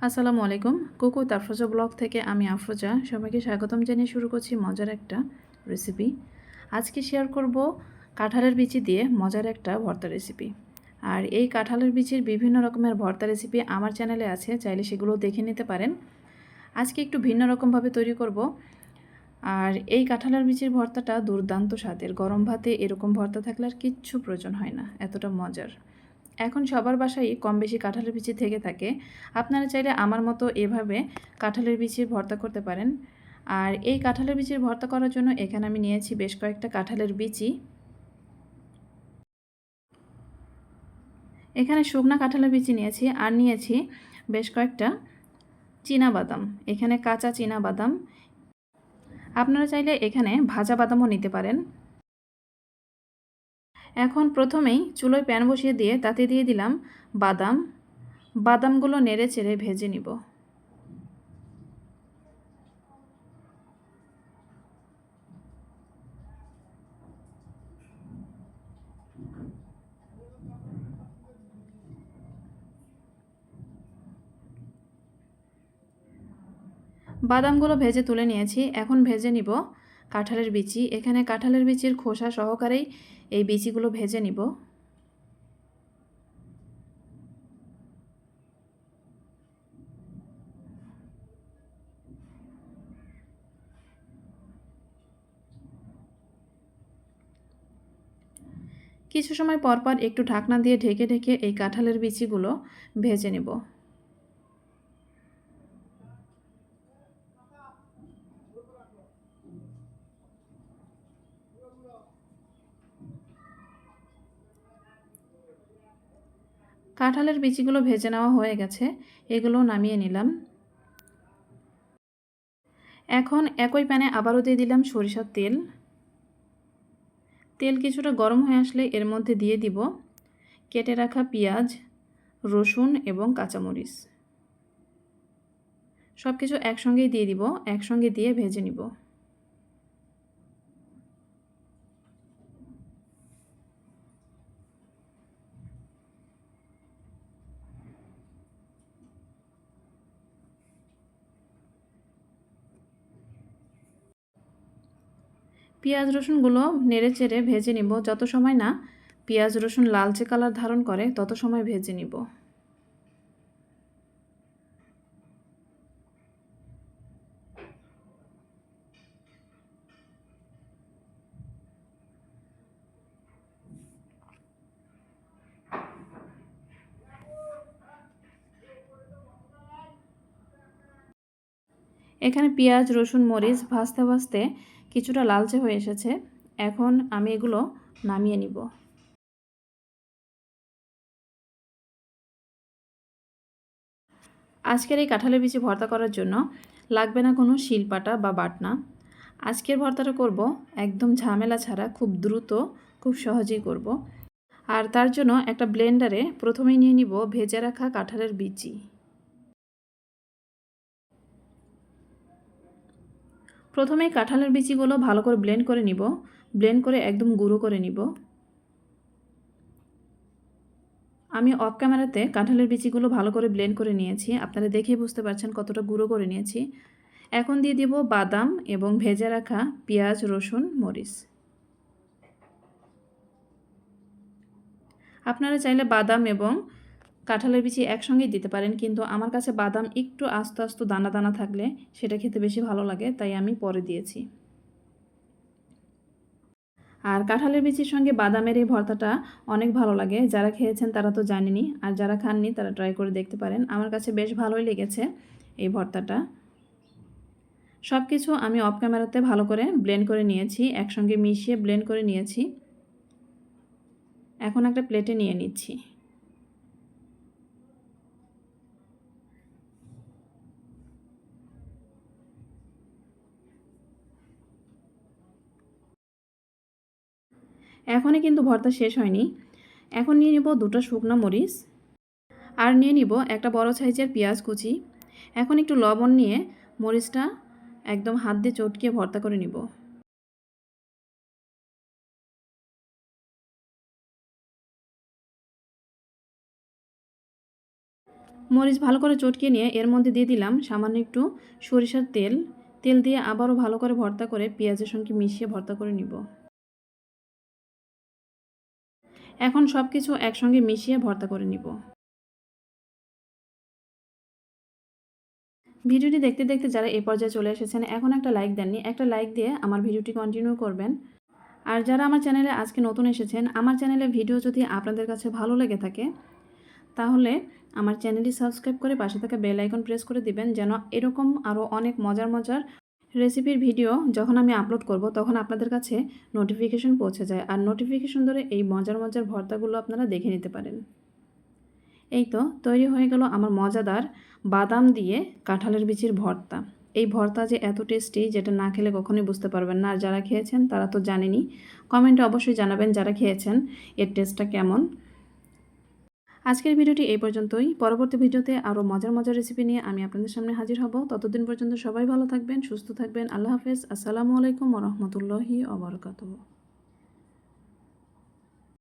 আসসালামু আলাইকুম। কুকু আফরোজা ব্লগ থেকে আমি আফরোজা সবাইকে স্বাগতম জানিয়ে শুরু করছি মজার একটা রেসিপি। আজকে শেয়ার করব কাঁঠালের বিচি দিয়ে মজার একটা ভর্তা রেসিপি। আর এই কাঁঠালের বিচির বিভিন্ন রকমের ভর্তা রেসিপি আমার চ্যানেলে আছে, চাইলে সেগুলো দেখে নিতে পারেন। আজকে একটু ভিন্ন রকমভাবে তৈরি করব। আর এই কাঁঠালের বিচির ভর্তাটা দুর্দান্ত স্বাদের, গরম ভাতে এরকম ভর্তা থাকলে আর কিচ্ছু প্রয়োজন হয় না, এতটা মজার। এখন সবার বাসায় কম বেশি কাঁঠালের বিচি থেকে থাকে। আপনারা চাইলে আমার মতো এভাবে কাঁঠালের বিচির ভর্তা করতে পারেন। আর এই কাঁঠালের বিচির ভর্তা করার জন্য এখানে আমি নিয়েছি বেশ কয়েকটা কাঁঠালের বিচি। এখানে শুকনা কাঁঠালের বিচি নিয়েছি, আর নিয়েছি বেশ কয়েকটা চীনা বাদাম। এখানে কাঁচা চীনা বাদাম, আপনারা চাইলে এখানে ভাজা বাদামও নিতে পারেন। এখন প্রথমেই চুলোয় প্যান বসিয়ে দিয়ে তাতে দিয়ে দিলাম বাদাম। বাদামগুলো নেড়ে চেড়ে ভেজে নিব। বাদামগুলো ভেজে তুলে নিয়েছি। এখন ভেজে নিব কাঁঠালের বিচি। এখানে কাঁঠালের বিচির খোসা সহকারেই এই বিচিগুলো ভেজে নিব। কিছু সময় পরপর একটু ঢাকনা দিয়ে ঢেকে ঢেকে এই কাঁঠালের বিচিগুলো ভেজে নেব। কাঁঠালের বিচিগুলো ভেজে নেওয়া হয়ে গেছে, এগুলো নামিয়ে নিলাম। এখন একই প্যানে আবারও দিয়ে দিলাম সরিষার তেল। তেল কিছুটা গরম হয়ে আসলে এর মধ্যে দিয়ে দিব কেটে রাখা পেঁয়াজ, রসুন এবং কাঁচামরিচ। সব কিছু একসঙ্গেই দিয়ে দিব, একসঙ্গে দিয়ে ভেজে নিব। পেঁয়াজ রসুনগুলো নেড়ে চেড়ে ভেজে নিব। যত সময় না পেঁয়াজ রসুন লালচে কালার ধারণ করে তত সময় ভেজে নিব। এখানে পেঁয়াজ রসুন মরিচ ভাজতে ভাজতে কিছুটা লালচে হয়ে এসেছে। এখন আমি এগুলো নামিয়ে নিব। আজকের এই কাঁঠালের বিচি ভর্তা করার জন্য লাগবে না কোনো শিলপাটা বা বাটনা। আজকের ভর্তাটা করব একদম ঝামেলা ছাড়া, খুব দ্রুত, খুব সহজেই করব। আর তার জন্য একটা ব্লেন্ডারে প্রথমেই নিয়ে নিব ভেজে রাখা কাঁঠালের বিচি। প্রথমেই কাঁঠালের বিচিগুলো ভালো করে ব্লেন্ড করে নিব, ব্লেন্ড করে একদম গুঁড়ো করে নিব। আমি অফ ক্যামেরাতে কাঁঠালের বিচিগুলো ভালো করে ব্লেন্ড করে নিয়েছি, আপনারা দেখেই বুঝতে পারছেন কতটা গুঁড়ো করে নিয়েছি। এখন দিয়ে দিব বাদাম এবং ভেজে রাখা পেঁয়াজ রসুন মরিচ। আপনারা চাইলে বাদাম এবং কাঁঠালের বিচি একসঙ্গেই দিতে পারেন, কিন্তু আমার কাছে বাদাম একটু আস্তে আস্তে দানা দানা থাকলে সেটা খেতে বেশি ভালো লাগে, তাই আমি পরে দিয়েছি। আর কাঁঠালের বিচির সঙ্গে বাদামের এই ভর্তাটা অনেক ভালো লাগে। যারা খেয়েছেন তারা তো জানেনই, আর যারা খাননি তারা ট্রাই করে দেখতে পারেন। আমার কাছে বেশ ভালোই লেগেছে এই ভর্তাটা। সব কিছু আমি অফ ক্যামেরাতে ভালো করে ব্লেন্ড করে নিয়েছি, একসঙ্গে মিশিয়ে ব্লেন্ড করে নিয়েছি। এখন একটা প্লেটে নিয়ে নিচ্ছি। এখনই কিন্তু ভর্তা শেষ হয়নি। এখন নিয়ে নিব দুটো শুকনো মরিচ, আর নিয়ে নিব একটা বড় সাইজের পেঁয়াজ কুচি। এখন একটু লবণ নিয়ে মরিচটা একদম হাত দিয়ে চটকিয়ে ভর্তা করে নিব। মরিচ ভালো করে চটকিয়ে নিয়ে এর মধ্যে দিয়ে দিলাম সামান্য একটু সরিষার তেল। তেল দিয়ে আবারও ভালো করে ভর্তা করে পেঁয়াজের সঙ্গে মিশিয়ে ভর্তা করে নিব। এখন সব কিছু একসঙ্গে মিশিয়ে ভর্তা করে নিব। ভিডিওটি দেখতে দেখতে যারা এই পর্যায়ে চলে এসেছেন এখন একটা লাইক দেননি, একটা লাইক দিয়ে আমার ভিডিওটি কন্টিনিউ করবেন। আর যারা আমার চ্যানেলে আজকে নতুন এসেছেন, আমার চ্যানেলে ভিডিও যদি আপনাদের কাছে ভালো লেগে থাকে তাহলে আমার চ্যানেলটি সাবস্ক্রাইব করে পাশে থাকা বেল আইকন প্রেস করে দিবেন, যেন এরকম আরও অনেক মজার মজার রেসিপির ভিডিও যখন আমি আপলোড করব তখন আপনাদের কাছে নোটিফিকেশন পৌঁছে যায়, আর নোটিফিকেশন ধরে এই মজার মজার ভর্তাগুলো আপনারা দেখে নিতে পারেন। এই তো তৈরি হয়ে গেল আমার মজাদার বাদাম দিয়ে কাঁঠালের বিচির ভর্তা। এই ভর্তা যে এত টেস্টি যেটা না খেলে কখনোই বুঝতে পারবেন না, আর যারা খেয়েছেন তারা তো জানেনই। কমেন্টে অবশ্যই জানাবেন যারা খেয়েছেন এর টেস্টটা কেমন। আজকের ভিডিওটি এই পর্যন্তই। পরবর্তী ভিডিওতে আরও মজার মজার রেসিপি নিয়ে আমি আপনাদের সামনে হাজির হব। ততদিন পর্যন্ত সবাই ভালো থাকবেন, সুস্থ থাকবেন। আল্লাহ হাফেজ। আসসালামু আলাইকুম ওয়া রাহমাতুল্লাহি ওয়া বারাকাতুহু।